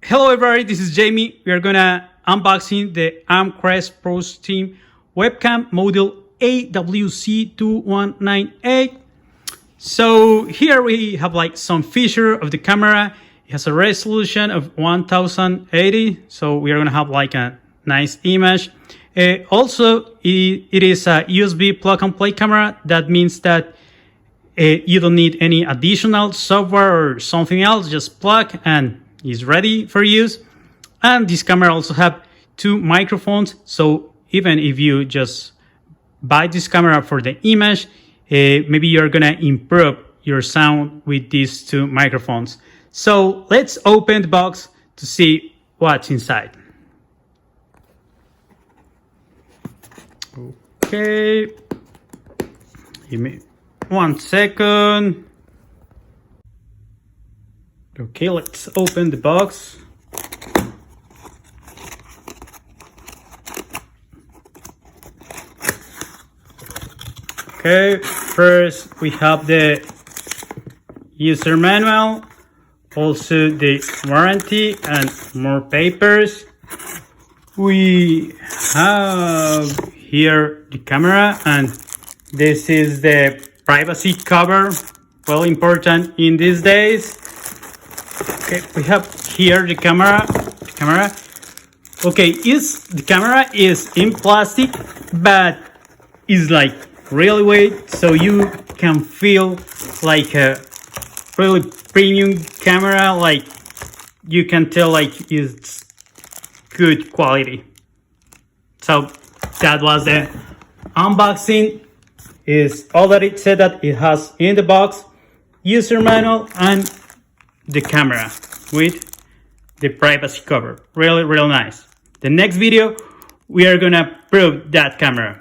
Hello everybody, this is Jamie. We are gonna unboxing the Amcrest Pro Steam webcam model AWC2198. So here we have like some feature of the camera. It has a resolution of 1080, so we are gonna have like a nice image. Also, it is a USB plug and play camera. That means that you don't need any additional software or something else. Just plug and it's ready for use. And this camera also have two microphones, so even if you just buy this camera for the image, maybe you're gonna improve your sound with these two microphones. So let's open the box to see what's inside. Okay, give me 1 second. Okay, let's open the box. Okay, first we have the user manual, also the warranty and more papers. We have here the camera, and this is the privacy cover, well important in these days. Okay, we have here the camera. Okay, the camera is in plastic, but it's like really weight, so you can feel like a really premium camera. Like you can tell like it's good quality. So that was the unboxing. Is all that it said that it has in the box: user manual and the camera with the privacy cover. Really nice. The next video we are gonna prove that camera.